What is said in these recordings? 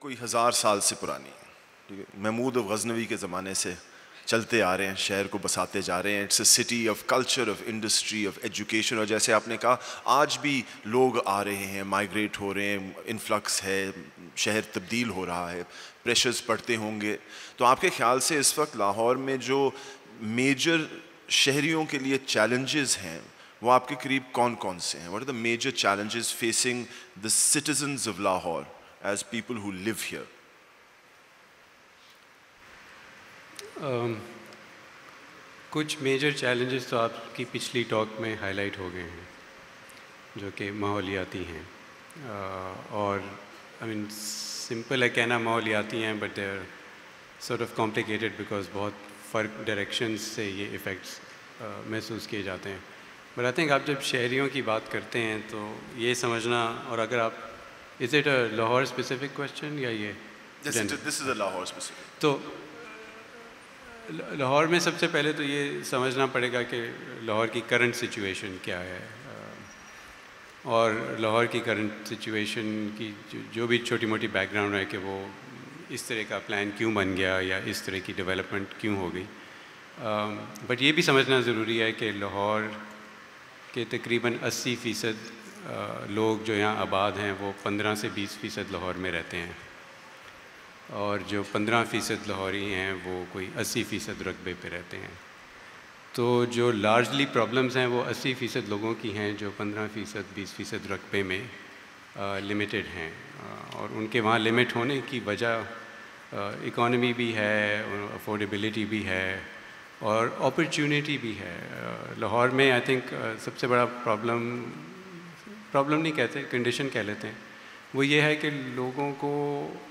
کوئی 1000 سال سے پرانی ہے. محمود غزنوی کے زمانے سے چلتے آ رہے ہیں, شہر کو بساتے جا رہے ہیں. It's a city of culture, of industry, of education. اور جیسے آپ نے کہا آج بھی لوگ آ رہے ہیں, مائیگریٹ ہو رہے ہیں, انفلکس ہے, شہر تبدیل ہو رہا ہے, پریشرز پڑتے ہوں گے. تو آپ کے خیال سے اس وقت لاہور میں جو میجر شہریوں کے لیے چیلنجز ہیں وہ آپ کے قریب کون کون سے ہیں؟ What are the major challenges facing the citizens of Lahore as people who live here? کچھ میجر چیلنجز تو آپ کی پچھلی ٹاک میں ہائی لائٹ ہو گئے ہیں, جو کہ ماحولیاتی ہیں. اور آئی مین سمپل ہے کہنا ماحولیاتی ہیں, but they are sort of complicated because بہت فرق ڈائریکشنز سے یہ ایفیکٹس محسوس کیے جاتے ہیں. بٹ آئی تھنک آپ جب شہریوں کی بات کرتے ہیں تو یہ سمجھنا, اور اگر آپ is it a Lahore specific question یا یہ This is a Lahore specific. تو لاہور میں سب سے پہلے تو یہ سمجھنا پڑے گا کہ لاہور کی کرنٹ سچویشن کیا ہے, اور لاہور کی کرنٹ سچویشن کی جو بھی چھوٹی موٹی بیک گراؤنڈ ہے کہ وہ اس طرح کا پلان کیوں بن گیا یا اس طرح کی ڈیولپمنٹ کیوں ہو گئی. بٹ یہ بھی سمجھنا ضروری ہے کہ لاہور کے تقریباً 80% لوگ جو یہاں آباد ہیں وہ 15 سے 20% لاہور میں رہتے ہیں, اور جو 15% لاہوری ہیں وہ کوئی 80% رقبے پہ رہتے ہیں. تو جو لارجلی پرابلمز ہیں وہ 80% لوگوں کی ہیں جو 15% 20% رقبے میں لمیٹڈ ہیں, اور ان کے وہاں لمٹ ہونے کی وجہ اکانومی بھی ہے, افورڈیبلٹی بھی ہے, اور اپرچونیٹی بھی ہے. لاہور میں آئی تھنک سب سے بڑا پرابلم نہیں کہتے, کنڈیشن کہہ لیتے ہیں, وہ یہ ہے کہ لوگوں کو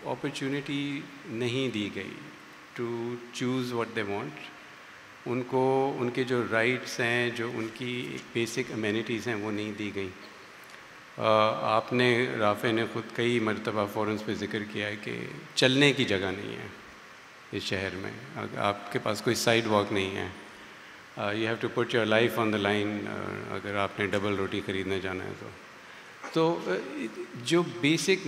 اپرچونیٹی نہیں دی گئی to choose what they want. ان کو ان کے جو رائٹس ہیں, جو ان کی بیسک امینٹیز ہیں وہ نہیں دی گئیں. آپ نے, رافع نے خود کئی مرتبہ فورمز پہ ذکر کیا ہے کہ چلنے کی جگہ نہیں ہے اس شہر میں. آپ کے پاس کوئی سائڈ واک نہیں ہے, you have to put your life on the line اگر آپ نے ڈبل روٹی خریدنے جانا ہے تو جو بیسک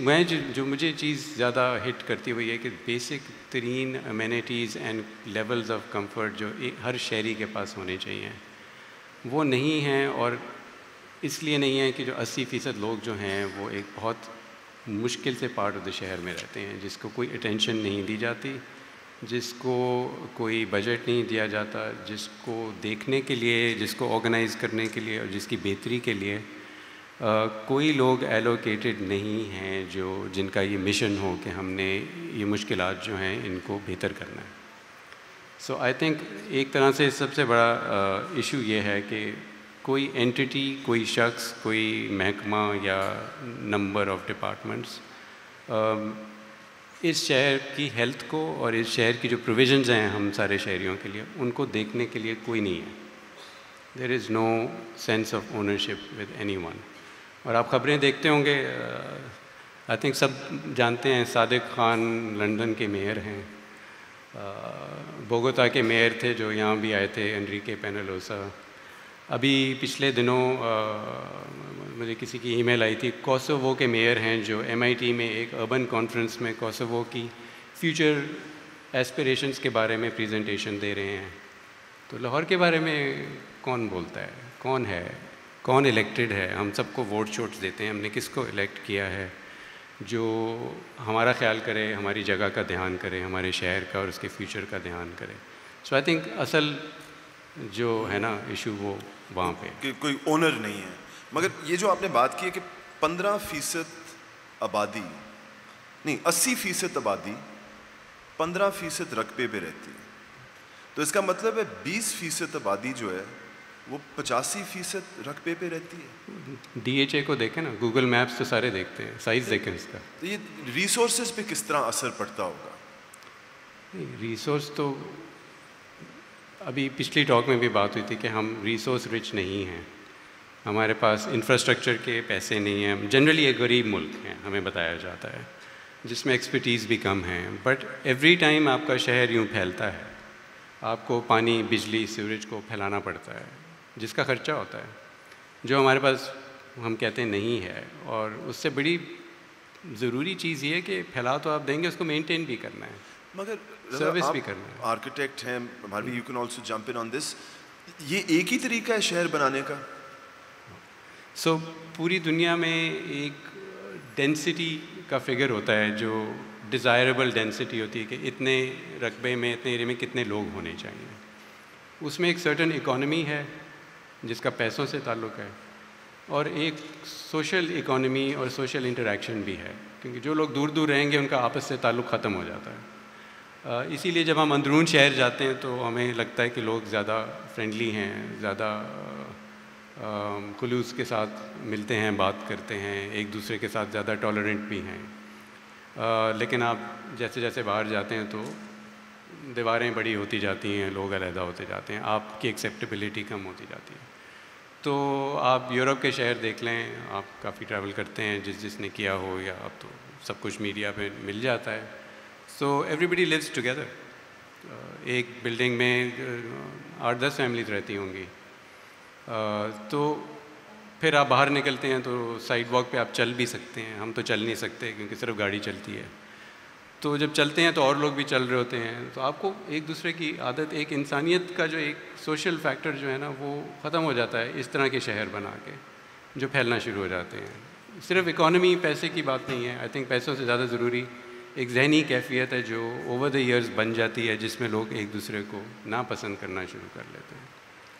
جو مجھے چیز زیادہ ہٹ کرتی ہے وہ یہ کہ بیسک ترین amenities and levels of comfort جو ہر شہری کے پاس ہونے چاہیے وہ نہیں ہیں. اور اس لیے نہیں ہے کہ جو 80% لوگ جو ہیں وہ ایک بہت مشکل سے پارٹ آف دا شہر میں رہتے ہیں, جس کو کوئی اٹینشن نہیں دی جاتی, جس کو کوئی بجٹ نہیں دیا جاتا, جس کو دیکھنے کے لیے, جس کو آرگنائز کرنے کے لیے اور جس کی بہتری کے لیے کوئی لوگ ایلوکیٹڈ نہیں ہیں جن کا یہ مشن ہو کہ ہم نے یہ مشکلات جو ہیں ان کو بہتر کرنا ہے. سو آئی تھنک ایک طرح سے سب سے بڑا ایشو یہ ہے کہ کوئی اینٹی, کوئی شخص, کوئی محکمہ یا نمبر آف ڈپارٹمنٹس اس شہر کی ہیلتھ کو اور اس شہر کی جو پروویژنز ہیں ہم سارے شہریوں کے لیے ان کو دیکھنے کے لیے کوئی نہیں ہے. There is no sense of ownership with anyone. اور آپ خبریں دیکھتے ہوں گے, آئی تھنک سب جانتے ہیں صادق خان لندن کے میئر ہیں, بوگوتا کے میئر تھے جو یہاں بھی آئے تھے, انریکے پینالوسا. ابھی پچھلے دنوں مجھے کسی کی ای میل آئی تھی, کوسوو کے میئر ہیں جو MIT میں ایک اربن کانفرنس میں کوسوو کی فیوچر ایسپریشنز کے بارے میں پریزنٹیشن دے رہے ہیں. تو لاہور کے بارے میں کون بولتا ہے, کون ہے, کون الیکٹڈ ہے؟ ہم سب کو ووٹ شوٹس دیتے ہیں, ہم نے کس کو الیکٹ کیا ہے جو ہمارا خیال کرے, ہماری جگہ کا دھیان کرے, ہمارے شہر کا اور اس کے فیوچر کا دھیان کرے. سو آئی تھنک اصل جو ہے نا ایشو وہ وہاں پہ کہ کوئی اونر نہیں ہے. مگر یہ جو آپ نے بات کی ہے کہ 15% آبادی نہیں, 80% آبادی 15% رقبے پہ رہتی ہے, تو اس کا مطلب ہے 20% آبادی جو ہے وہ 85% رقبے پہ رہتی ہے. DHA کو دیکھیں نا, گوگل میپس تو سارے دیکھتے ہیں, سائز دیکھیں اس کا. تو یہ ریسورسز پہ کس طرح اثر پڑتا ہوگا؟ ریسورس تو ابھی پچھلی ٹاک میں بھی بات ہوئی تھی کہ ہم ریسورس رچ نہیں ہیں, ہمارے پاس انفراسٹرکچر کے پیسے نہیں ہیں. جنرلی ایک غریب ملک ہے ہمیں بتایا جاتا ہے, جس میں ایکسپرٹیز بھی کم ہیں. بٹ ایوری ٹائم آپ کا شہر یوں پھیلتا ہے, آپ کو پانی, بجلی, سیوریج کو پھیلانا پڑتا ہے, جس کا خرچہ ہوتا ہے, جو ہمارے پاس ہم کہتے ہیں نہیں ہے. اور اس سے بڑی ضروری چیز یہ ہے کہ پھیلا تو آپ دیں گے, اس کو مینٹین بھی کرنا ہے, مگر سروس بھی کرنا ہے. آرکیٹیکٹ ہیں, Bharavi you can also jump in on this, یہ ایک ہی طریقہ ہے شہر بنانے کا؟ سو پوری دنیا میں ایک ڈینسٹی کا فگر ہوتا ہے جو ڈیزائربل ڈینسٹی ہوتی ہے کہ اتنے رقبے میں, اتنے ایریا میں کتنے لوگ ہونے چاہیے. اس میں ایک سرٹن اکانومی ہے جس کا پیسوں سے تعلق ہے, اور ایک سوشل اکانومی اور سوشل انٹریکشن بھی ہے, کیونکہ جو لوگ دور دور رہیں گے ان کا آپس سے تعلق ختم ہو جاتا ہے. اسی لیے جب ہم اندرون شہر جاتے ہیں تو ہمیں لگتا ہے کہ لوگ زیادہ فرینڈلی ہیں, زیادہ خلوص کے ساتھ ملتے ہیں, بات کرتے ہیں, ایک دوسرے کے ساتھ زیادہ ٹالرنٹ بھی ہیں. لیکن آپ جیسے جیسے باہر جاتے ہیں تو دیواریں بڑی ہوتی جاتی ہیں, لوگ علیحدہ ہوتے جاتے ہیں, آپ کی ایکسیپٹیبلٹی کم ہوتی جاتی ہے. تو آپ یورپ کے شہر دیکھ لیں, آپ کافی ٹریول کرتے ہیں, جس نے کیا ہو, یا اب تو سب کچھ میڈیا پہ مل جاتا ہے. سو ایوری بڈی لیوز ٹوگیدر. ایک بلڈنگ میں 8-10 فیملیز رہتی ہوں گی. تو پھر آپ باہر نکلتے ہیں تو سائڈ واک پہ آپ چل بھی سکتے ہیں, ہم تو چل نہیں سکتے کیونکہ صرف گاڑی چلتی ہے. تو جب چلتے ہیں تو اور لوگ بھی چل رہے ہوتے ہیں, تو آپ کو ایک دوسرے کی عادت, ایک انسانیت کا جو ایک سوشل فیکٹر جو ہے نا وہ ختم ہو جاتا ہے اس طرح کے شہر بنا کے جو پھیلنا شروع ہو جاتے ہیں. صرف اکانومی پیسے کی بات نہیں ہے, آئی تھنک پیسوں سے زیادہ ضروری ایک ذہنی کیفیت ہے جو اوور دا ایئرز بن جاتی ہے, جس میں لوگ ایک دوسرے کو ناپسند کرنا شروع کر لیتے ہیں.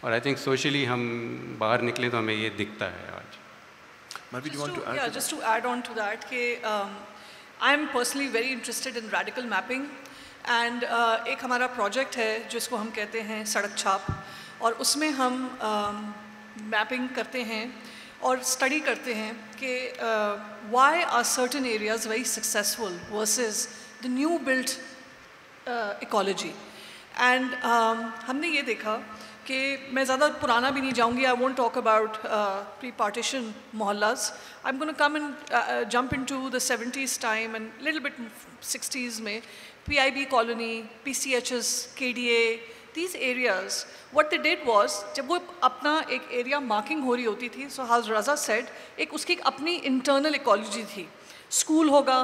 اور آئی تھنک سوشلی ہم باہر نکلیں تو ہمیں یہ دکھتا ہے آج. Just to add on to that, I am personally very interested in radical mapping, and ایک ہمارا پروجیکٹ ہے جس کو ہم کہتے ہیں سڑک چھاپ, اور اس میں ہم میپنگ کرتے ہیں اور اسٹڈی کرتے ہیں کہ why are certain areas very successful versus the new built ecology. And ہم نے یہ دیکھا کہ میں زیادہ پرانا بھی نہیں جاؤں گی, I won't talk about pre-partition mohallas. I'm going to come and jump into the 70s time and little bit 60s میں PIB colony, PCHs, KDA, these areas, what they did was جب وہ اپنا ایک ایریا مارکنگ ہو رہی ہوتی تھی, so as Raza said, ایک اس کی ایک اپنی انٹرنل ایکالوجی تھی. اسکول ہوگا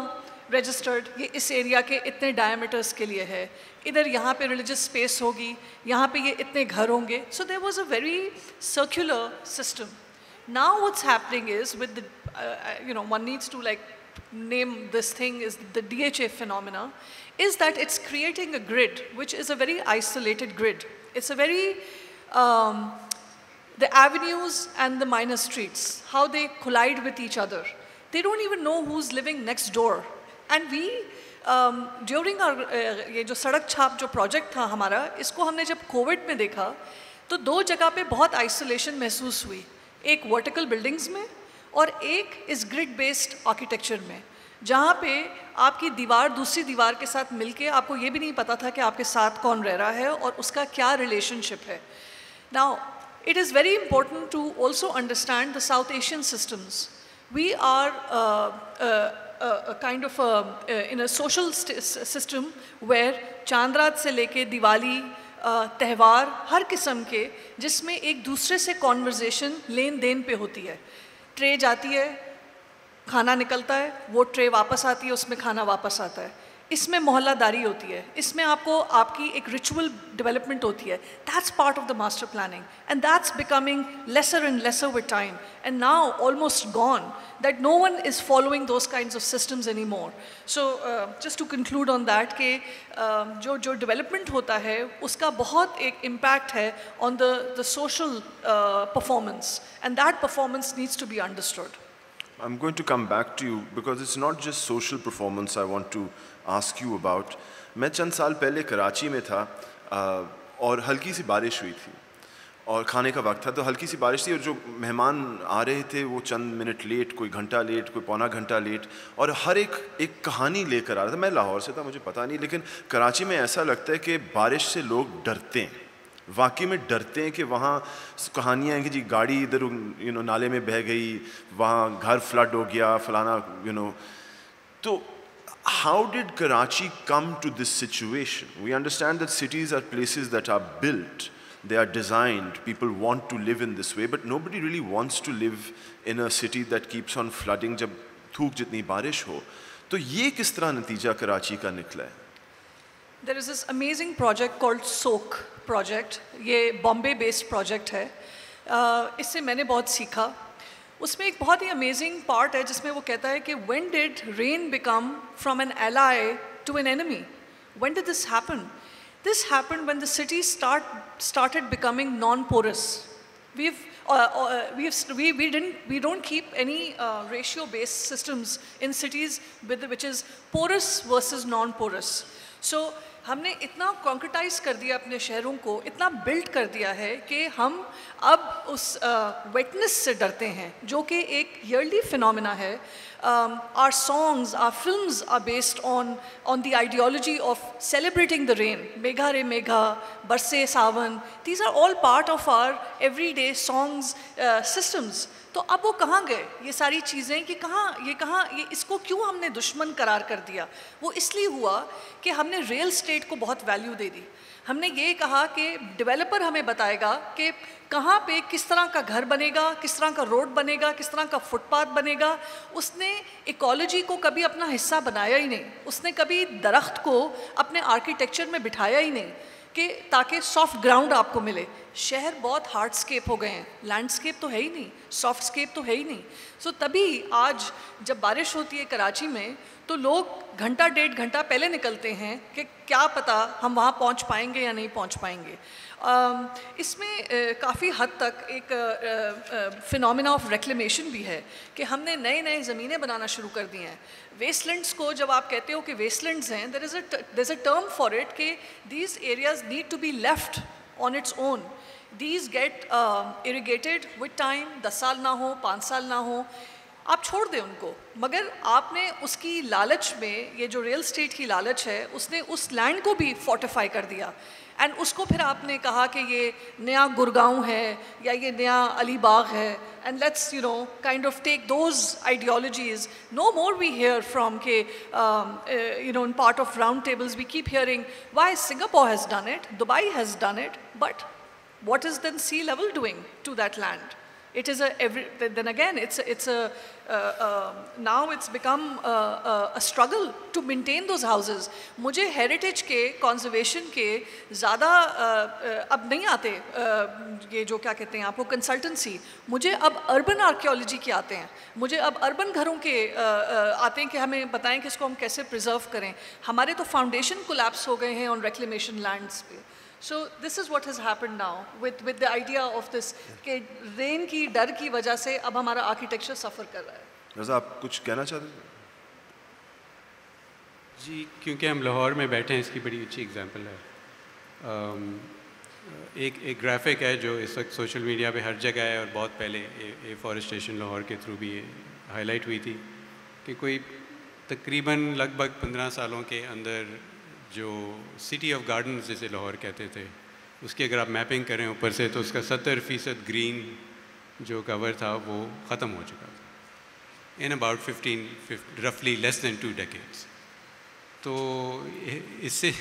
رجسٹرڈ, یہ اس ایریا کے اتنے ڈائمیٹرس کے لیے ہے, ادھر یہاں پہ ریلیجس اسپیس ہوگی, یہاں پہ یہ اتنے گھر ہوں گے. So there was a very circular system. Now what's happening is with one needs to like name this thing is the DHA phenomena, is that it's creating a grid which is a very isolated grid. It's a very the avenues and the minor streets, how they collide with each other. They don't even know who's living next door. And we during یہ جو سڑک چھاپ جو project تھا ہمارا, اس کو ہم نے جب کووڈ میں دیکھا تو دو جگہ پہ بہت آئسولیشن محسوس ہوئی, ایک ورٹیکل بلڈنگز میں اور ایک اس گرڈ بیسڈ آرکیٹیکچر میں, جہاں پہ آپ کی دیوار دوسری دیوار کے ساتھ مل کے آپ کو یہ بھی نہیں پتا تھا کہ آپ کے ساتھ کون رہ رہا ہے اور اس کا کیا ریلیشن شپ ہے. Now it is very important to also understand the South Asian systems. We are kind of in a social system where چاند رات سے لے کے دیوالی, تہوار ہر قسم کے, جس میں ایک دوسرے سے کانورزیشن لین دین پہ ہوتی ہے. ٹرے جاتی ہے, کھانا نکلتا ہے, وہ ٹرے واپس آتی ہے, اس میں کھانا واپس آتا ہے. اس میں محلہ داری ہوتی ہے, اس میں آپ کو آپ کی ایک ریچول ڈیولپمنٹ ہوتی ہے. That's part of the master planning, and that's becoming lesser and lesser with time, and now almost gone, that no one is following those kinds of systems anymore. So just to conclude on that کہ جو development ہوتا ہے اس کا بہت ایک impact ہے on the social performance, and that performance needs to be understood. I'm going to come back to you because it's not just social performance I want to ask you about. میں چند سال پہلے کراچی میں تھا اور ہلکی سی بارش ہوئی تھی اور کھانے کا وقت تھا, تو ہلکی سی بارش تھی اور جو مہمان آ رہے تھے وہ چند منٹ لیٹ, کوئی گھنٹہ لیٹ, کوئی پونا گھنٹہ لیٹ, اور ہر ایک کہانی لے کر آ رہا تھا. میں لاہور سے تھا, مجھے پتہ نہیں, لیکن کراچی میں ایسا لگتا ہے کہ بارش سے لوگ ڈرتے ہیں, واقعی میں ڈرتے ہیں کہ وہاں کہانیاں ہیں کہ جی گاڑی ادھر نالے میں بہہ گئی, وہاں گھر فلڈ ہو گیا, فلانا تو how did Karachi come to this situation? We understand that cities are places that are built, they are designed, people want to live in this way, but nobody really wants to live in a city that keeps on flooding. جب تھوک جتنی بارش ہو. تو یہ کس طرح نتیجہ کراچی کا نکلا ہے؟ There is this amazing project called SOAK project. یہ بامبے بیسڈ پروجیکٹ ہے. اس سے میں نے بہت سیکھا. اس میں ایک بہت ہی امیزنگ پارٹ ہے جس میں وہ کہتا ہے کہ when did rain become from an ally to an enemy? When did this happen? This happened when the city started becoming non-porous. We don't keep any ratio-based systems in cities which is porous versus non-porous. So ہم نے اتنا کانکریٹائز کر دیا اپنے شہروں کو, اتنا blood کر دیا ہے کہ ہم اب اس ویٹنس سے ڈرتے ہیں جو کہ ایک ایئرلی فنومینا ہے. Our songs, our films are based on the ideology of celebrating the rain. Megha re megha, barse sawan. These are all part of our everyday songs systems. تو اب وہ کہاں گئے یہ ساری چیزیں کہ کہاں اس کو کیوں ہم نے دشمن قرار کر دیا؟ وہ اس لیے ہوا کہ ہم نے ریل اسٹیٹ کو بہت ویلیو دے دی. ہم نے یہ کہا کہ ڈیولپر ہمیں بتائے گا کہ کہاں پہ کس طرح کا گھر بنے گا, کس طرح کا روڈ بنے گا, کس طرح کا فٹ پاتھ بنے گا. اس نے ایکالوجی کو کبھی اپنا حصہ بنایا ہی نہیں, اس نے کبھی درخت کو اپنے آرکیٹیکچر میں بٹھایا ہی نہیں کہ تاکہ سافٹ گراؤنڈ آپ کو ملے. شہر بہت ہارڈ اسکیپ ہو گئے ہیں, لینڈ اسکیپ تو ہے ہی نہیں, سافٹ اسکیپ تو ہے ہی نہیں. سو تبھی آج جب بارش ہوتی ہے کراچی میں تو لوگ گھنٹہ 1.5 گھنٹہ پہلے نکلتے ہیں کہ کیا پتہ ہم وہاں پہنچ پائیں گے یا نہیں پہنچ پائیں گے. اس میں کافی حد تک ایک فنومینا آف ریکلیمیشن بھی ہے کہ ہم نے نئے زمینیں بنانا شروع کر دی ہیں. ویسٹ لینڈس کو جب آپ کہتے ہو کہ ویسٹ لینڈس ہیں, there is a term for it کہ these areas need to be left on its own. These get irrigated with time, 10 سال نہ ہو, 5 سال نہ ہو, آپ چھوڑ دیں ان کو. مگر آپ نے اس کی لالچ میں, یہ جو ریل اسٹیٹ کی لالچ ہے, اس نے اس لینڈ کو بھی فورٹیفائی کر دیا. اینڈ اس کو پھر آپ نے کہا کہ یہ نیا گڑگاؤں ہے یا یہ نیا علی باغ ہے. And let's kind of take those ideologies. No more we hear from in part of round tables we keep hearing why Singapore has done it, Dubai has done it, but what is then sea level doing to that land? It is then again it's now it's become a struggle to maintain those houses. مجھے heritage کے conservation کے زیادہ اب نہیں آتے, یہ جو کیا کہتے ہیں آپ کو کنسلٹنسی, مجھے اب اربن آرکیولوجی کے آتے ہیں, مجھے اب اربن گھروں کے آتے ہیں کہ ہمیں بتائیں کہ اس کو ہم کیسے پرزرو کریں. ہمارے تو فاؤنڈیشن کولیپس ہو گئے ہیں آن ریکلیمیشن لینڈس پہ. So this is what has happened now with the idea of this کہ رین کی ڈر کی وجہ سے اب ہمارا آرکیٹیکچر سفر کر رہا ہے. رضا آپ کچھ کہنا چاہتے ہیں؟ جی, کیونکہ ہم لاہور میں بیٹھے ہیں, اس کی بڑی اچھی اگزامپل ہے. ایک گرافک ہے جو اس وقت سوشل میڈیا پہ ہر جگہ ہے, اور بہت پہلے ایفورسٹیشن لاہور کے تھرو بھی ہائی لائٹ ہوئی تھی کہ کوئی تقریباً لگ بھگ 15 سالوں کے اندر جو سٹی آف گارڈنز جسے لاہور کہتے تھے, اس کی اگر آپ میپنگ کریں اوپر سے تو اس کا 70% گرین جو کور تھا وہ ختم ہو چکا تھا in about 15 roughly less than 2 decades. تو اس سے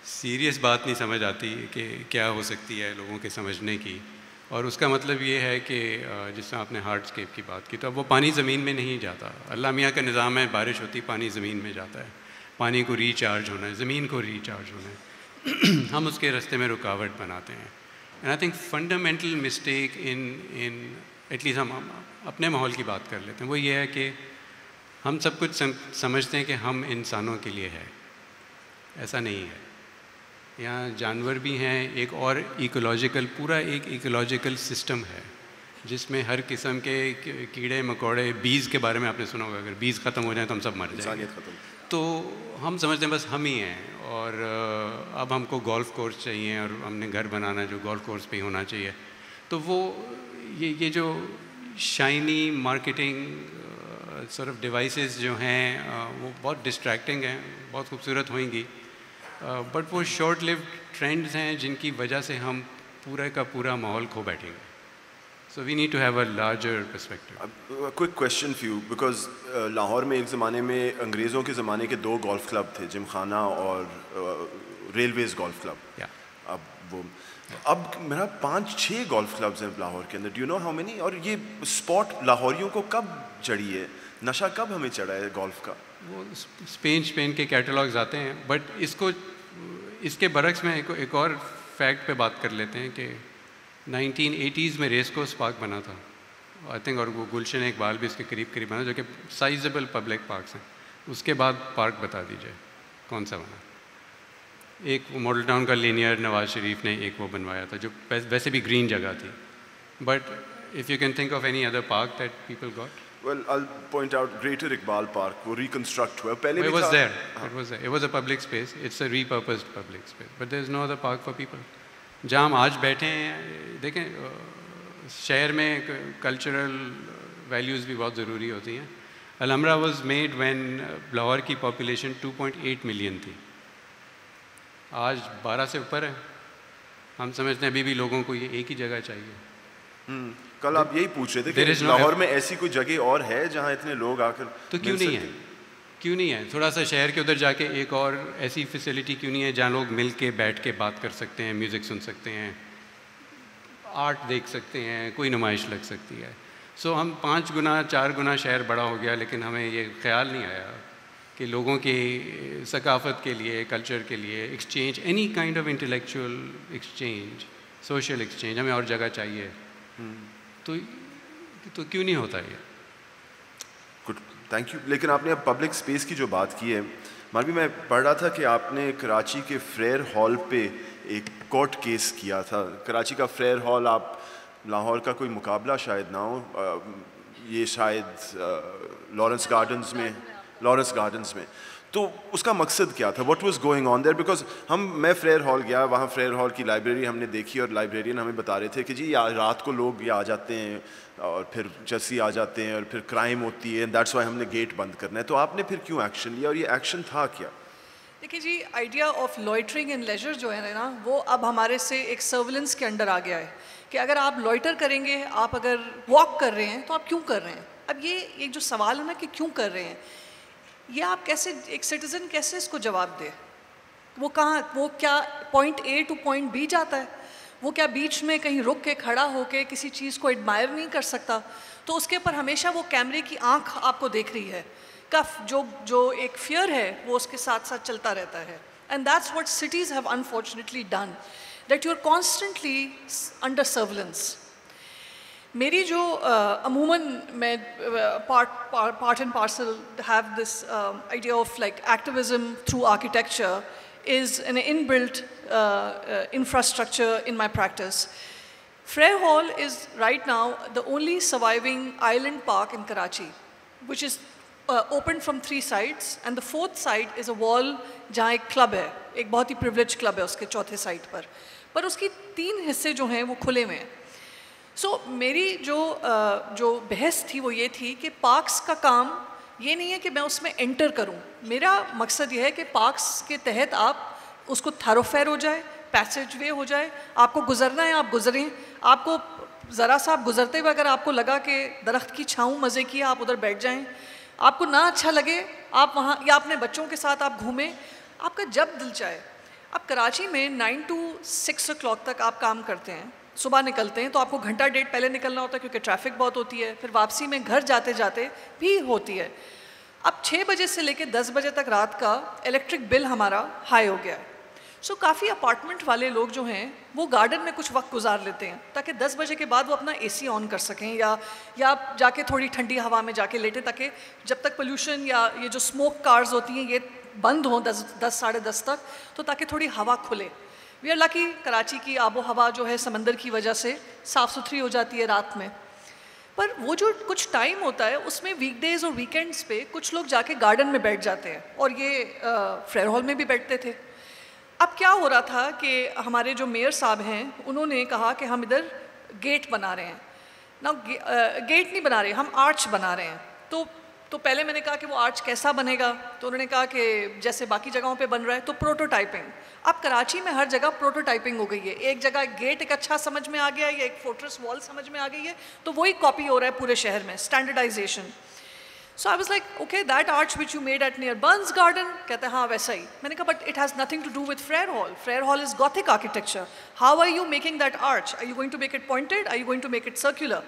سیریس بات نہیں سمجھ آتی کہ کیا ہو سکتی ہے لوگوں کے سمجھنے کی. اور اس کا مطلب یہ ہے کہ جس طرح آپ نے ہارڈ اسکیپ کی بات کی, تو اب وہ پانی زمین میں نہیں جاتا. اللہ میاں کا نظام ہے, بارش ہوتی پانی زمین میں جاتا ہے, پانی کو ریچارج ہونا ہے, زمین کو ریچارج ہونا ہے. ہم اس کے راستے میں رکاوٹ بناتے ہیں. And I think fundamental mistake in at least ہم اپنے ماحول کی بات کر لیتے ہیں, وہ یہ ہے کہ ہم سب کچھ سمجھتے ہیں کہ ہم انسانوں کے لیے ہے. ایسا نہیں ہے. یہاں جانور بھی ہیں, ایک اور ایکولوجیکل پورا ایک ایکولوجیکل سسٹم ہے جس میں ہر قسم کے کیڑے مکوڑے, بیز کے بارے میں آپ نے سنا ہوگا, اگر بیز ختم ہو جائیں تو ہم سب مر جائیں گے. تو ہم سمجھتے ہیں بس ہم ہی ہیں, اور اب ہم کو گولف کورس چاہیے اور ہم نے گھر بنانا ہے جو گولف کورس پہ ہی ہونا چاہیے. تو وہ یہ جو shiny marketing sort of devices جو ہیں وہ بہت ڈسٹریکٹنگ ہیں, بہت خوبصورت ہوئیں گی, بٹ وہ شارٹ لیوڈ ٹرینڈز ہیں جن کی وجہ سے ہم پورا کا پورا ماحول کھو بیٹھیں گے. So we need to have a larger perspective. A quick question for you, because Lahore میں ایک زمانے میں انگریزوں کے زمانے کے 2 گولف کلب تھے, جم خانہ اور ریلویز گولف کلب. اب وہ اب میرا 5-6 گولف کلبز ہیں لاہور کے اندر. Do you know how many? اور یہ اسپاٹ لاہوریوں کو کب چڑھی ہے، نشہ کب ہمیں چڑھا ہے گولف کا؟ وہ اسپین کے کیٹلاگز آتے ہیں. بٹ اس کے برعکس میں ایک اور فیکٹ پہ بات کر لیتے ہیں کہ 1980s میں ریس کورس پارک بنا تھا آئی تھنک, اور وہ گلشن اقبال بھی اس کے قریب بنا, جو کہ سائزبل پبلک پارکس ہیں. اس کے بعد پارک بتا دیجیے کون سا بنا. ایک ماڈل ٹاؤن کا لینئر نواز شریف نے ایک وہ بنوایا تھا جو ویسے بھی گرین جگہ تھی. But if you can think of any other park that people got. Well, I'll point out Greater Iqbal Park, وہ reconstruct ہوا. پہلے It was there. It was a public space. It's a repurposed public space. But there is no other park for people. جہاں ہم آج بیٹھے ہیں, دیکھیں شہر میں کلچرل ویلیوز بھی بہت ضروری ہوتی ہیں. Alhamra was made when Lahore کی پاپولیشن 2.8 ملین تھی, آج 12 سے اوپر ہے. ہم سمجھتے ہیں ابھی بھی لوگوں کو یہ ایک ہی جگہ چاہیے. کل آپ یہی پوچھ رہے تھے کہ لاہور میں ایسی کوئی جگہ اور ہے جہاں اتنے لوگ آ کر تو کیوں نہیں ہے تھوڑا سا شہر کے ادھر جا کے ایک اور ایسی فیسلٹی کیوں نہیں ہے جہاں لوگ مل کے بیٹھ کے بات کر سکتے ہیں, میوزک سن سکتے ہیں, آرٹ دیکھ سکتے ہیں, کوئی نمائش لگ سکتی ہے. سو ہم 5 گنا 4 گنا شہر بڑا ہو گیا, لیکن ہمیں یہ خیال نہیں آیا کہ لوگوں کی ثقافت کے لیے, کلچر کے لیے exchange, any kind of intellectual exchange, social exchange, ہمیں اور جگہ چاہیے. تو کیوں نہیں ہوتا یہ؟ Good, thank you. لیکن آپ نے اب پبلک اسپیس کی جو بات کی ہے, مالوی میں پڑھ رہا تھا کہ آپ نے کراچی کے فریر ہال پہ ایک کورٹ کیس کیا تھا. کراچی کا فریر ہال, آپ لاہور کا کوئی مقابلہ شاید نہ ہو, یہ شاید لارنس گارڈنز میں. تو اس کا مقصد کیا تھا؟ What was going on there? Because میں فریر ہال گیا, وہاں فریر ہال کی لائبریری ہم نے دیکھی, اور لائبریرین ہمیں بتا رہے تھے کہ جی رات کو لوگ یہ آ جاتے ہیں اور پھر چرسی آ جاتے ہیں اور پھر کرائم ہوتی ہے, دیٹس وائی ہم نے گیٹ بند کرنا ہے. تو آپ نے پھر کیوں ایکشن لیا, اور یہ ایکشن تھا کیا؟ دیکھیے جی, idea of loitering in leisure جو ہے نا, وہ اب ہمارے سے ایک سرولنس کے انڈر آ گیا ہے کہ اگر آپ لوئٹر کریں گے, آپ اگر واک کر رہے ہیں تو آپ کیوں کر رہے ہیں. اب یہ ایک جو سوال ہے نا کہ کیوں کر رہے ہیں, یہ آپ کیسے, ایک سٹیزن کیسے اس کو جواب دے؟ وہ کیا point a to point b جاتا ہے؟ وہ کیا بیچ میں کہیں رک کے کھڑا ہو کے کسی چیز کو ایڈمائر نہیں کر سکتا؟ تو اس کے اوپر ہمیشہ وہ کیمرے کی آنکھ آپ کو دیکھ رہی ہے, جو ایک فیئر ہے وہ اس کے ساتھ ساتھ چلتا رہتا ہے. And that's what cities have unfortunately done, that you are constantly under surveillance. میری جو عموماً میں part and parcel have this idea of like activism through architecture is an inbuilt infrastructure in my practice. Frere Hall is right now the only surviving island park in Karachi, which is open from 3 sides, and the 4th side is a wall جہاں ایک club ہے, ایک بہت ہی privilege club ہے اس کے چوتھے side پر اس کی 3 حصے جو ہیں وہ کھلے ہوئے ہیں. سو میری جو بحث تھی وہ یہ تھی کہ پارکس کا کام یہ نہیں ہے کہ میں اس میں انٹر کروں. میرا مقصد یہ ہے کہ پارکس کے تحت آپ اس کو تھروفیئر ہو جائے, پیسیج وے ہو جائے, آپ کو گزرنا ہے آپ گزریں. آپ کو ذرا سا آپ گزرتے ہوئے اگر آپ کو لگا کہ درخت کی چھاؤں مزے کی ہے, آپ ادھر بیٹھ جائیں. آپ کو نہ اچھا لگے آپ وہاں, یا اپنے بچوں کے ساتھ آپ گھومیں, آپ کا جب دل چاہے. اب کراچی میں 9 to 6 o'clock تک آپ کام کرتے ہیں, صبح نکلتے ہیں تو آپ کو گھنٹہ ڈیڑھ پہلے نکلنا ہوتا ہے کیونکہ ٹریفک بہت ہوتی ہے, پھر واپسی میں گھر جاتے جاتے بھی ہوتی ہے. اب 6 بجے سے لے کے 10 بجے تک رات کا الیکٹرک بل ہمارا ہائی ہو گیا ہے. سو کافی اپارٹمنٹ والے لوگ جو ہیں وہ گارڈن میں کچھ وقت گزار لیتے ہیں تاکہ 10 بجے کے بعد وہ اپنا اے سی آن کر سکیں, یا جا کے تھوڑی ٹھنڈی ہوا میں جا کے لیٹیں, تاکہ جب تک پولیوشن یا یہ جو اسموک کارز ہوتی ہیں یہ بند ہوں 10 ساڑھے 10 تک, تو تاکہ تھوڑی ہوا کھلے. وی آر لکی, کراچی کی آب و ہوا جو ہے سمندر کی وجہ سے صاف ستھری ہو جاتی ہے رات میں. پر وہ جو کچھ ٹائم ہوتا ہے اس میں ویک ڈیز اور ویکینڈس پہ کچھ لوگ جا کے گارڈن میں بیٹھ جاتے ہیں, اور یہ فریر ہال میں بھی بیٹھتے تھے. اب کیا ہو رہا تھا کہ ہمارے جو میئر صاحب ہیں انہوں نے کہا کہ ہم ادھر گیٹ بنا رہے ہیں. نا گیٹ نہیں بنا رہے, ہم آرچ بنا رہے ہیں. تو پہلے میں نے کہا کہ وہ آرچ کیسا بنے گا, تو انہوں نے کہا کہ جیسے باقی جگہوں پہ بن رہا ہے, تو پروٹوٹائپنگ. اب کراچی میں ہر جگہ پروٹوٹائپنگ ہو گئی ہے. ایک جگہ گیٹ ایک اچھا سمجھ میں آ گیا ہے, یا ایک فورٹریس وال سمجھ میں آ گئی ہے, تو وہی کاپی ہو رہا ہے پورے شہر میں, standardisation. So I was like, okay, that arch which you made at near Burns Garden, کہتے ہیں ہاں ویسا ہی. میں نے کہا but it has nothing to do with Frere Hall. Frere Hall is Gothic architecture. How are you making that arch? Are you going to make it pointed? Are you going to make it circular?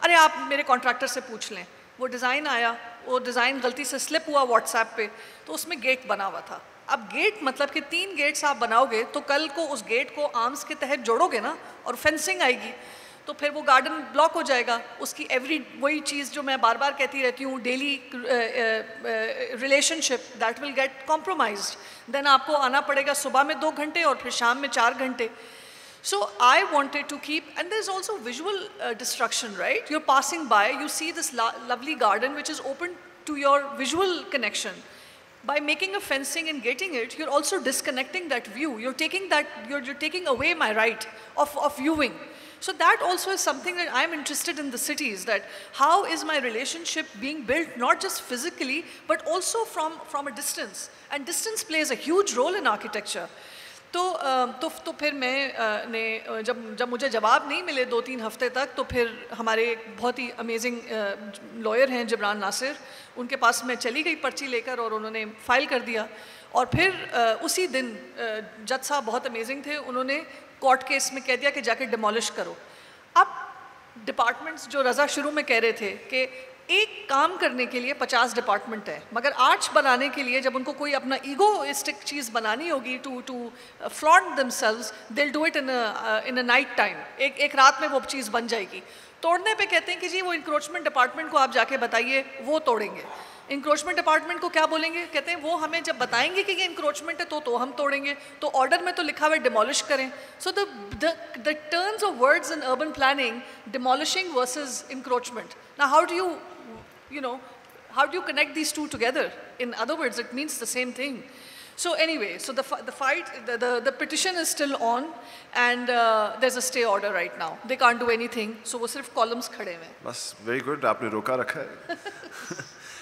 ارے آپ میرے contractor سے پوچھ لیں. وہ design آیا, وہ design غلطی سے سلپ ہوا واٹس ایپ پہ, تو اس میں گیٹ بنا ہوا تھا. اب گیٹ مطلب کہ 3 گیٹس آپ بناؤ گے تو کل کو اس گیٹ کو آرمس کے تحت جوڑو گے نا, اور فینسنگ آئے گی, تو پھر وہ گارڈن بلاک ہو جائے گا. اس کی ایوری وہی چیز جو میں بار بار کہتی رہتی ہوں, daily relationship, that will get compromised. Then آپ کو آنا پڑے گا صبح میں 2 گھنٹے اور پھر شام میں 4 گھنٹے. So I wanted to keep, and there's also visual destruction, right? You're passing by, you see this lovely garden which is open to your visual connection. By making a fencing and getting it, you're also disconnecting that view. You're taking away my right of viewing. So that also is something that I'm interested in the cities, that how is my relationship being built not just physically but also from a distance, and distance plays a huge role in architecture. تو پھر میں نے جب مجھے جواب نہیں ملے 2-3 ہفتے تک, تو پھر ہمارے ایک بہت ہی امیزنگ لائر ہیں جبران ناصر, ان کے پاس میں چلی گئی پرچی لے کر, اور انہوں نے فائل کر دیا. اور پھر اسی دن جج صاحب بہت امیزنگ تھے, انہوں نے کورٹ کیس میں کہہ دیا کہ جا کے ڈیمولش کرو. اب ڈپارٹمنٹس جو رضا شروع میں کہہ رہے تھے کہ ایک کام کرنے کے لیے 50 ڈپارٹمنٹ ہے, مگر آرچ بنانے کے لیے جب ان کو کوئی اپنا ایگوسٹک چیز بنانی ہوگی to flaunt themselves, they will do it in a night time. ایک رات میں وہ چیز بن جائے گی. توڑنے پہ کہتے ہیں کہ جی وہ انکروچمنٹ ڈپارٹمنٹ کو آپ جا کے بتائیے, وہ توڑیں گے. انکروچمنٹ ڈپارٹمنٹ کو کیا بولیں گے, کہتے ہیں وہ ہمیں جب بتائیں گے کہ یہ انکروچمنٹ ہے تو ہم توڑیں گے, تو آرڈر میں تو لکھا ہوا ہے ڈیمولش کریں. سو the turns of words in urban planning, demolishing versus encroachment. Now how do you connect these two together? In other words, it means the same thing. So anyway, so the fight, the petition is still on, and there's a stay order right now. They can't do anything, so وہ صرف columns کھڑے ہوئے ہیں. بس very good, آپ نے روکا رکھا ہے.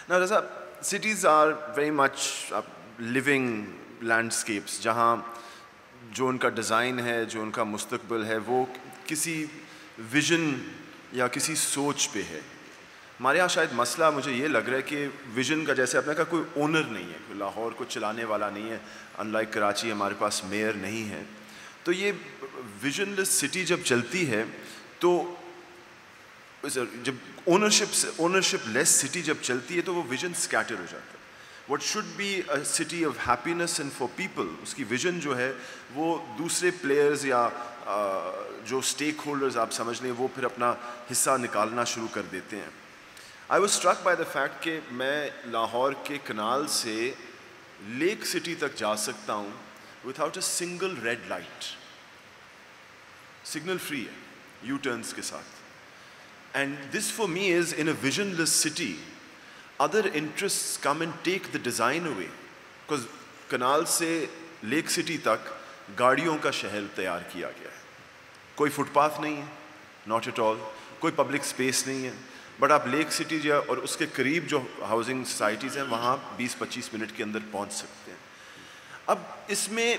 Now Raza, cities are very much living landscapes, جہاں جو ان کا ڈیزائن ہے, جو ان کا مستقبل ہے, وہ کسی ویژن یا کسی سوچ پہ ہے. ہمارے یہاں شاید مسئلہ مجھے یہ لگ رہا ہے کہ ویژن کا, جیسے آپ نے کہا, کوئی اونر نہیں ہے, کوئی لاہور کو چلانے والا نہیں ہے. ان لائک کراچی ہمارے پاس میئر نہیں ہے. تو یہ ویژن لیس سٹی جب چلتی ہے, تو جب اونرشپ لیس سٹی جب چلتی ہے, تو وہ ویژن اسکیٹر ہو جاتا ہے. What should be a city of happiness and for people, اس کی ویژن جو ہے وہ دوسرے پلیئرز یا جو اسٹیک ہولڈرز آپ سمجھ لیں, وہ پھر اپنا حصہ نکالنا شروع کر دیتے ہیں. I was struck by the fact کہ میں لاہور کے کنال سے لیک سٹی تک جا سکتا ہوں without a single red light. Signal free ہے یو ٹرنس کے ساتھ. And this for me is, in a visionless city, other interests come and take the design away. Because Kunal سے لیک سٹی تک گاڑیوں کا شہر تیار کیا گیا ہے. کوئی فٹ پاتھ نہیں ہے, not at all. کوئی پبلک اسپیس نہیں ہے. بٹ آپ لیک سٹی جو اور اس کے قریب جو ہاؤسنگ سوسائٹیز ہیں, وہاں 20-25 منٹ کے اندر پہنچ سکتے ہیں. اب اس میں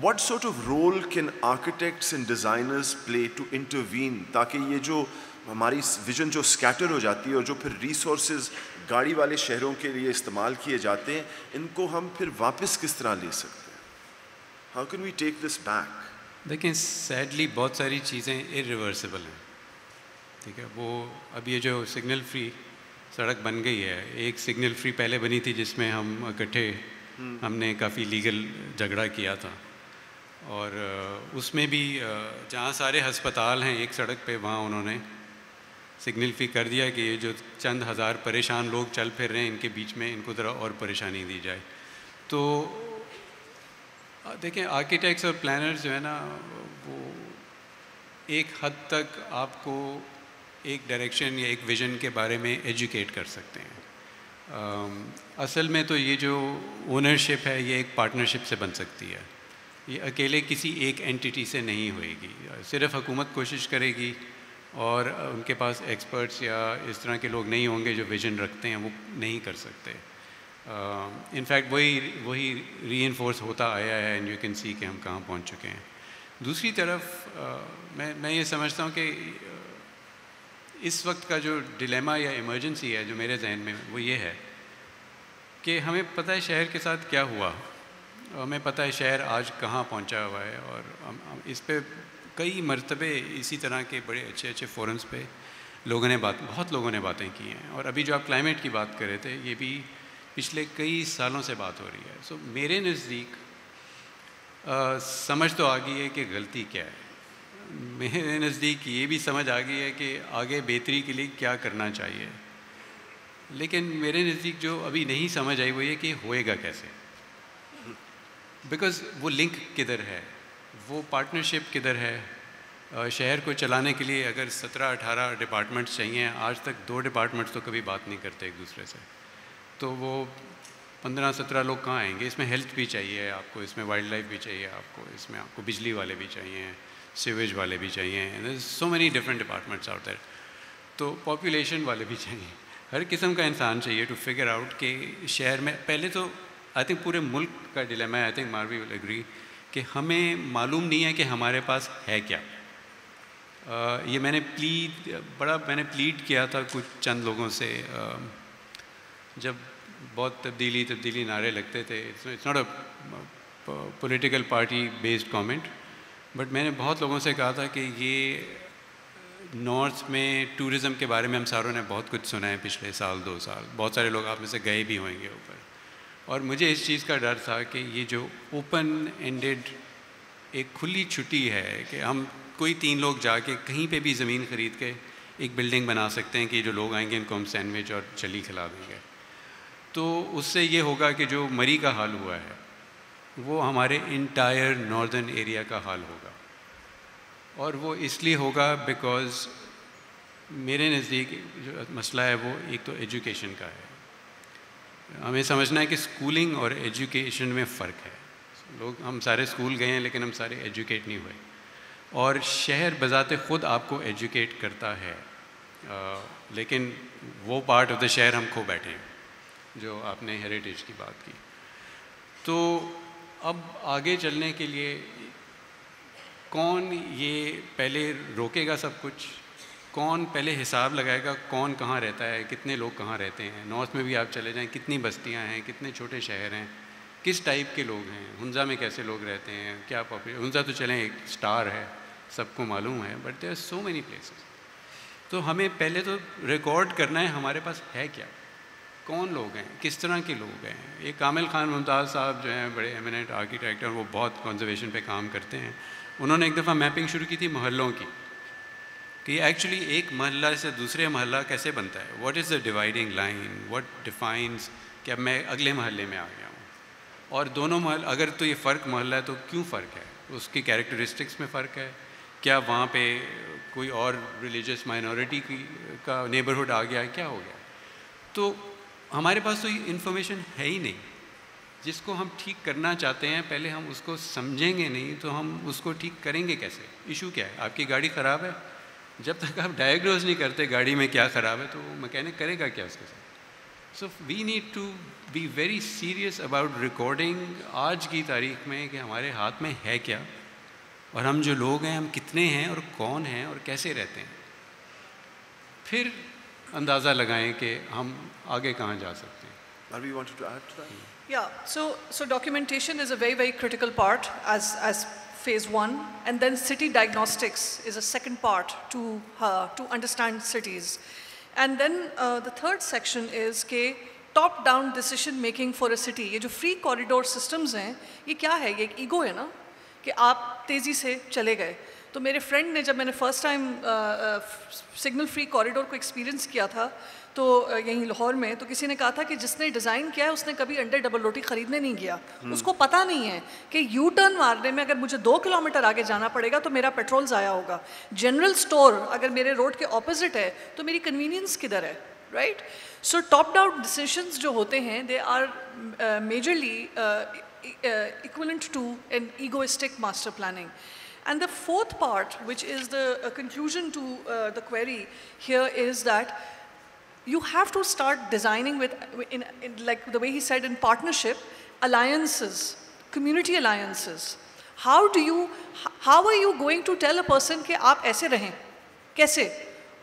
what sort of role can architects and designers play to intervene, تاکہ یہ جو ہماری ویژن جو اسکیٹر ہو جاتی ہے, اور جو پھر ریسورسز گاڑی والے شہروں کے لیے استعمال کیے جاتے ہیں, ان کو ہم پھر واپس کس طرح لے سکتے ہیں؟ How can we take this back? دیکھیں, سیڈلی بہت ساری چیزیں irreversible ہیں. ٹھیک ہے, وہ اب یہ جو سگنل فری سڑک بن گئی ہے, ایک سگنل فری پہلے بنی تھی جس میں ہم اکٹھے ہم نے کافی لیگل جھگڑا کیا تھا, اور اس میں بھی جہاں سارے ہسپتال ہیں ایک سڑک پہ, وہاں انہوں نے سگنل فری کر دیا کہ یہ جو چند ہزار پریشان لوگ چل پھر رہے ہیں, ان کے بیچ میں ان کو ذرا اور پریشانی دی جائے. تو دیکھیں, آرکیٹیکٹس اور پلانرز جو ہے نا, وہ ایک حد تک آپ کو ایک ڈائریکشن یا ایک ویژن کے بارے میں ایجوکیٹ کر سکتے ہیں. اصل میں تو یہ جو اونرشپ ہے, یہ ایک پارٹنرشپ سے بن سکتی ہے. یہ اکیلے کسی ایک اینٹیٹی سے نہیں ہوئے گی. صرف حکومت کوشش کرے گی, اور ان کے پاس ایکسپرٹس یا اس طرح کے لوگ نہیں ہوں گے جو ویژن رکھتے ہیں, وہ نہیں کر سکتے. انفیکٹ وہی ری انفورس ہوتا آیا ہے, اینڈ یو کین سی کہ ہم کہاں پہنچ چکے ہیں. دوسری طرف میں یہ سمجھتا ہوں کہ اس وقت کا جو ڈیلیما یا ایمرجنسی ہے جو میرے ذہن میں وہ یہ ہے کہ ہمیں پتہ ہے شہر کے ساتھ کیا ہوا، ہمیں پتہ ہے شہر آج کہاں پہنچا ہوا ہے، اور اس پہ کئی مرتبے اسی طرح کے بڑے اچھے اچھے فورمز پہ بہت لوگوں نے باتیں کی ہیں. اور ابھی جو آپ کلائمیٹ کی بات کر رہے تھے یہ بھی پچھلے کئی سالوں سے بات ہو رہی ہے. سو میرے نزدیک سمجھ تو آ گئی ہے کہ غلطی کیا ہے، میرے نزدیک یہ بھی سمجھ آ گئی ہے کہ آگے بہتری کے لیے کیا کرنا چاہیے، لیکن میرے نزدیک جو ابھی نہیں سمجھ آئی وہ یہ کہ ہوئے گا کیسے، بیکاز وہ لنک کدھر ہے، وہ پارٹنرشپ کدھر ہے. شہر کو چلانے کے لیے اگر 17-18 ڈپارٹمنٹس چاہیے، آج تک 2 ڈپارٹمنٹس تو کبھی بات نہیں کرتے ایک دوسرے سے، تو وہ 15-17 لوگ کہاں آئیں گے؟ اس میں ہیلتھ بھی چاہیے آپ کو، اس میں وائلڈ لائف بھی چاہیے آپ کو، اس میں آپ کو بجلی والے بھی چاہیے، سیویج والے بھی چاہیے، so many different departments out there, تو پاپولیشن والے بھی چاہیے، ہر قسم کا انسان چاہیے ٹو فگر آؤٹ کہ شہر میں پہلے تو آئی تھنک پورے ملک کا ڈیلیما ہے. I think Marvi will agree کہ ہمیں معلوم نہیں ہے کہ ہمارے پاس ہے کیا. یہ میں نے پلیڈ کیا تھا کچھ چند لوگوں سے جب بہت تبدیلی نعرے لگتے تھے. It's not a political party based comment, but میں نے بہت لوگوں سے کہا تھا کہ یہ نارتھ میں ٹورزم کے بارے میں ہم ساروں نے بہت کچھ سنا ہے پچھلے 1-2 سال، بہت سارے لوگ آپ میں سے گئے بھی ہوئیں گے اوپر، اور مجھے اس چیز کا ڈر تھا کہ یہ جو اوپن اینڈڈ ایک کھلی چھٹی ہے کہ ہم کوئی 3 لوگ جا کے کہیں پہ بھی زمین خرید کے ایک بلڈنگ بنا سکتے ہیں کہ جو لوگ آئیں گے ان کو ہم سینڈوچ اور چلی کھلا دیں گے، تو اس سے یہ ہوگا کہ جو مری کا حال ہوا ہے وہ ہمارے انٹائر ناردرن ایریا کا حال ہوگا. اور وہ اس لیے ہوگا بیکاز میرے نزدیک جو مسئلہ ہے وہ ایک تو ایجوکیشن کا ہے. ہمیں سمجھنا ہے کہ اسکولنگ اور ایجوکیشن میں فرق ہے. ہم سارے اسکول گئے ہیں لیکن ہم سارے ایجوکیٹ نہیں ہوئے، اور شہر بذات خود آپ کو ایجوکیٹ کرتا ہے، لیکن وہ پارٹ آف دا شہر ہم کھو بیٹھے ہیں جو آپ نے ہیریٹیج کی بات کی. تو اب آگے چلنے کے لیے کون یہ پہلے روکے گا سب کچھ، کون پہلے حساب لگائے گا کون کہاں رہتا ہے، کتنے لوگ کہاں رہتے ہیں. نارتھ میں بھی آپ چلے جائیں کتنی بستیاں ہیں، کتنے چھوٹے شہر ہیں، کس ٹائپ کے لوگ ہیں. ہنزا میں کیسے لوگ رہتے ہیں، کیا ہنزا تو چلیں ایک اسٹار ہے سب کو معلوم ہے، but there are so many places. تو ہمیں پہلے تو ریکارڈ کرنا ہے ہمارے پاس ہے کیا، کون لوگ ہیں، کس طرح کے لوگ ہیں. یہ کامل خان ممتاز صاحب جو ہیں بڑے ایمیننٹ آرکیٹیکٹ ہیں، وہ بہت کنزرویشن پہ کام کرتے ہیں. انہوں نے ایک دفعہ میپنگ شروع کی تھی محلوں کی کہ ایکچولی ایک محلہ سے دوسرے محلہ کیسے بنتا ہے، what is the dividing line, what defines کہ اب میں اگلے محلے میں آ گیا ہوں. اور دونوں اگر تو یہ فرق محلہ ہے تو کیوں فرق ہے، اس کی کیریکٹرسٹکس میں فرق ہے، کیا وہاں پہ کوئی اور ریلیجیس مائنورٹی کا نیبرہڈ آ گیا ہے، کیا ہو گیا. تو ہمارے پاس تو یہ انفارمیشن ہے ہی نہیں. جس کو ہم ٹھیک کرنا چاہتے ہیں پہلے ہم اس کو سمجھیں گے نہیں تو ہم اس کو ٹھیک کریں گے کیسے. ایشو کیا ہے، آپ کی گاڑی خراب ہے، جب تک آپ ڈائیگنوز نہیں کرتے گاڑی میں کیا خراب ہے تو وہ میکینک کرے گا کیا اس کے ساتھ. So we need to be very serious about recording آج کی تاریخ میں کہ ہمارے ہاتھ میں ہے کیا، اور ہم جو لوگ ہیں ہم کتنے ہیں اور کون ہیں اور کیسے رہتے ہیں. پھر اندازہ لگائیں کہ ہم آگے کہاں جا سکتے ہیں. Marvi, you wanted to add to that? Yeah, so documentation is a very, very critical part as phase 1, and then city diagnostics is a second part to understand cities. And then the third section is کہ top down decision making for a city. یہ جو free corridor systems ہیں یہ کیا ہے، یہ ایک ego ہے نا کہ آپ تیزی سے چلے گئے. تو میرے فرینڈ نے جب میں نے first time signal free corridor کو ایکسپیرینس کیا تھا تو یہیں لاہور میں، تو کسی نے کہا تھا کہ جس نے ڈیزائن کیا ہے اس نے کبھی انڈے ڈبل روٹی خریدنے نہیں گیا. اس کو پتہ نہیں ہے کہ یو ٹرن مارنے میں اگر مجھے 2 کلومیٹر آگے جانا پڑے گا تو میرا پیٹرول ضائع ہوگا. جنرل اسٹور اگر میرے روڈ کے اپوزٹ ہے تو میری کنوینئنس کدھر ہے، right. So top down decisions جو ہوتے ہیں they are majorly equivalent to an egoistic master planning. And the fourth part, which is the conclusion to the query here, is that you have to start designing with, in like the way he said, in partnership, alliances, community alliances. How are you going to tell a person کہ آپ ایسے رہیں، کیسے؟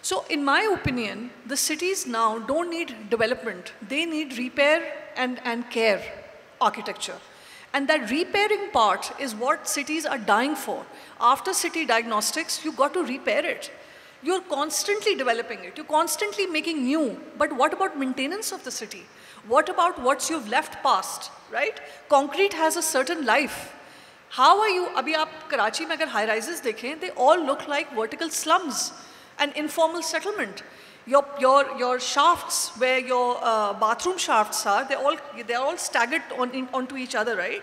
So in my opinion, the cities now don't need development, they need repair and care architecture. And that repairing part is what cities are dying for. After city diagnostics, you got to repair it. You're constantly developing it, you're constantly making new, but what about maintenance of the city? What about what you've left past, right? Concrete has a certain life. How are you, abhi aap Karachi mein agar high rises dekhein, they all look like vertical slums, an informal settlement. Your shafts, where your bathroom shafts are, they're all staggered onto each other, right?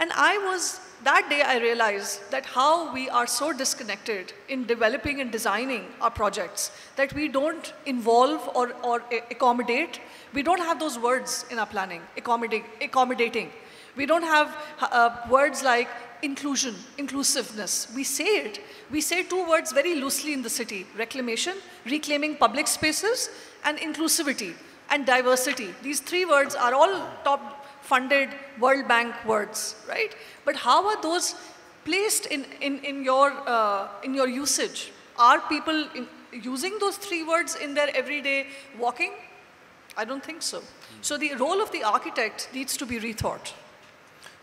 And that day I realized that how we are so disconnected in developing and designing our projects, that we don't involve or accommodate. We don't have those words in our planning, accommodating. We don't have words like inclusion, inclusiveness. We say 2 words very loosely in the city: reclamation, reclaiming public spaces, and inclusivity and diversity. These 3 words are all top funded World Bank words, right? But how are those placed in your usage? Are people using those 3 words in their everyday walking? I don't think so. So the role of the architect needs to be rethought.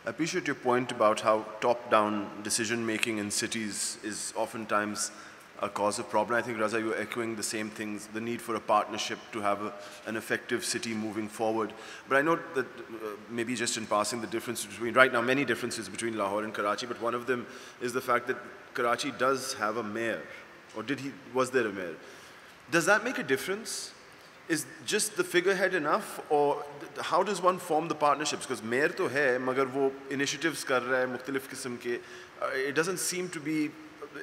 I appreciate your point about how top-down decision-making in cities is oftentimes a cause of problem. I think, Raza, you're echoing the same things, the need for a partnership to have an effective city moving forward. But I know that maybe just in passing, the difference between, right now, many differences between Lahore and Karachi, but one of them is the fact that Karachi does have a mayor, or was there a mayor? Does that make a difference? Is just the figurehead enough, or how does one form the partnerships? Because mayor to hai, magar wo initiatives kar raha hai, mukhtalif qism ke, it doesn't seem to be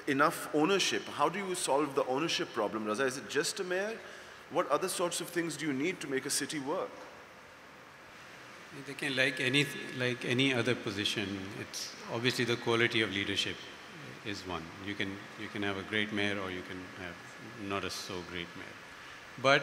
enough ownership. How do you solve the ownership problem, Raza? Is it just a mayor? What other sorts of things do you need to make a city work? They can, like any other position, it's obviously the quality of leadership is one. You can have a great mayor, or you can have not a so great mayor. But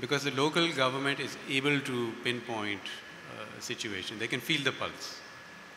because the local government is able to pinpoint situation. They can feel the pulse,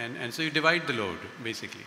and so you divide the load basically.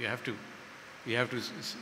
you have to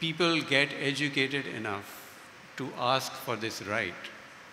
people get educated enough to ask for this right,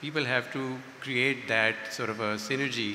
People have to create that sort of a synergy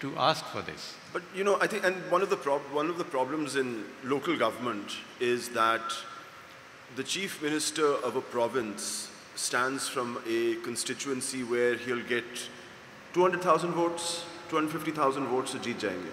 to ask for this. But you know, I think, and one of the problems in local government is that the chief minister of a province stands from a constituency where he'll get 200,000 votes, 250,000 votes to jeet jayenge.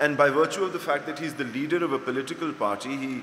And by virtue of the fact that he's the leader of a political party, he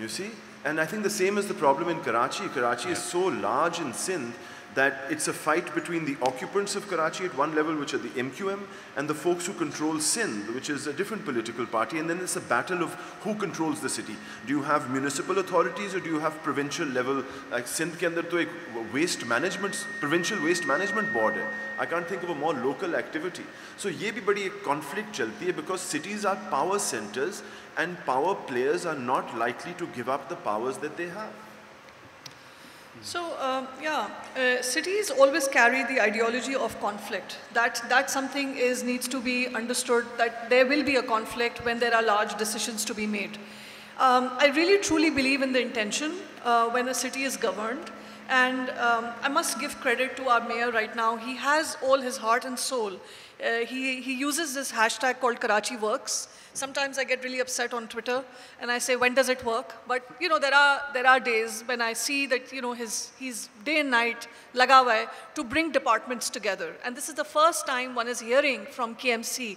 You see? And I think the same is the problem in Karachi. Karachi is so large in Sindh that it's a fight between the occupants of Karachi at one level, which are the MQM, and the folks who control Sindh, which is a different political party, and then it's a battle of who controls the city. Do you have municipal authorities or do you have provincial level? Like Sindh ke andar to ek waste management, provincial waste management board hai. I can't think of a more local activity. So ye bhi badi ek conflict chalti hai because cities are power centers and power players are not likely to give up the powers that they have. So, cities always carry the ideology of conflict. That something needs to be understood, that there will be a conflict when there are large decisions to be made. I really truly believe in the intention when a city is governed. And I must give credit to our mayor right now. He has all his heart and soul. He uses this hashtag called Karachi Works. Sometimes I get really upset on Twitter and I say, when does it work? But you know, there are days when I see that, you know, he's day and night laga hua hai to bring departments together. And this is the first time one is hearing from KMC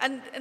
and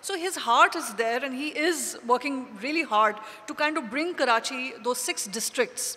So his heart is there and he is working really hard to kind of bring Karachi those 6 districts.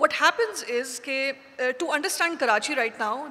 What happens is to understand Karachi right now,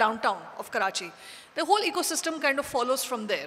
downtown of Karachi. The whole ecosystem kind of follows from there.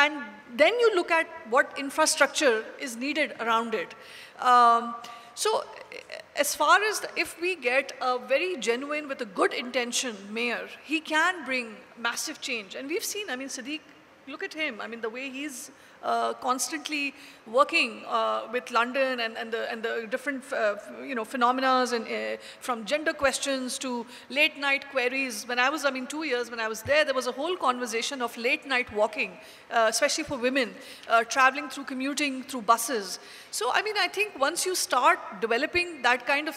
And then you look at what infrastructure is needed around it. So as far as if we get a very genuine with a good intention mayor, he can bring massive change. And we've seen, I mean, Sadiq, look at him. I mean, the way he's constantly working with London and the different phenomena and from gender questions to late night queries. When I was, 2 years when I was there was a whole conversation of late night walking, especially for women, traveling through commuting through buses. So I think once you start developing that kind of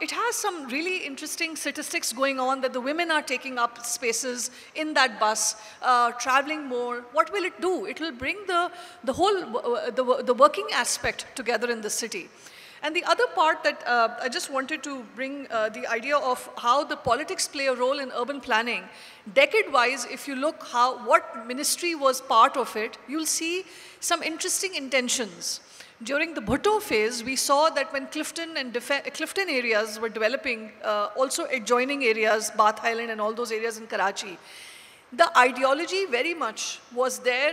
It has some really interesting statistics going on that the women are taking up spaces in that bus, traveling more. What will it do? It will bring the whole the working aspect together in the city. And the other part that I just wanted to bring the idea of how the politics play a role in urban planning. Decade-wise, if you look what ministry was part of it, you'll see some interesting intentions. During the Bhutto phase, we saw that when Clifton and Clifton areas were developing, also adjoining areas, Bath Island and all those areas in Karachi, the ideology very much was there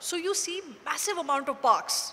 So you see massive amount of parks.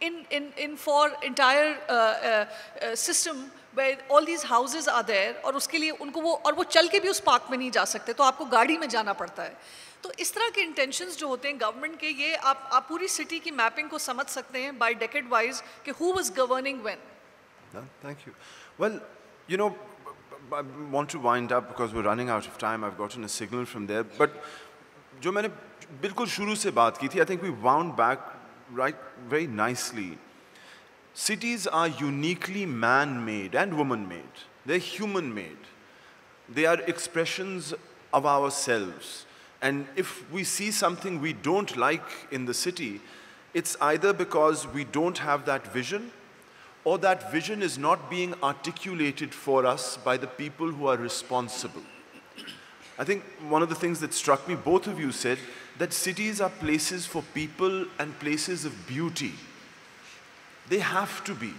in for entire system where all these houses are there, اور اس کے لیے ان کو وہ چل کے بھی اس park میں نہیں جا سکتے, تو آپ کو گاڑی میں جانا پڑتا ہے. تو اس طرح کے انٹینشنز جو ہوتے ہیں گورنمنٹ کے, یہ آپ پوری سٹی کی میپنگ کو سمجھ سکتے ہیں بائی ڈیکیڈ وائز کہ who was governing when. Thank you. Well, you know, I want to wind up because we're running out of time. I've gotten a signal from there. But جو میں نے بالکل شروع سے بات کی تھی, I think we wound back right very nicely. Cities are uniquely man-made and woman-made. They're human-made. They are expressions of ourselves. And if we see something we don't like in the city, it's either because we don't have that vision, or that vision is not being articulated for us by the people who are responsible. I think one of the things that struck me, both of you said, that cities are places for people and places of beauty. They have to be.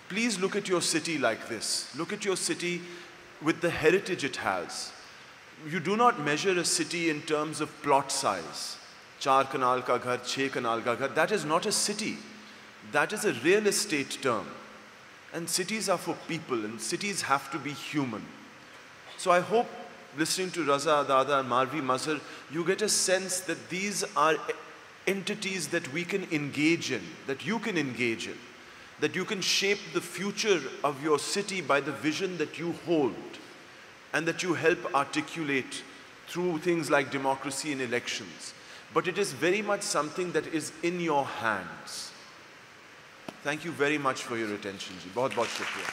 Please look at your city like this. Look at your city with the heritage it has. You do not measure a city in terms of plot size. 4 kanal ka ghar, 6 kanal ka ghar. That is not a city. That is a real estate term. And cities are for people, and cities have to be human. So I hope, listening to Raza Dada and Marvi Mazhar, you get a sense that these are entities that we can engage in, that you can engage in, that you can shape the future of your city by the vision that you hold, and that you help articulate through things like democracy and elections. But it is very much something that is in your hands. Thank you very much for your attention. Ji. Bahut bahut shukriya.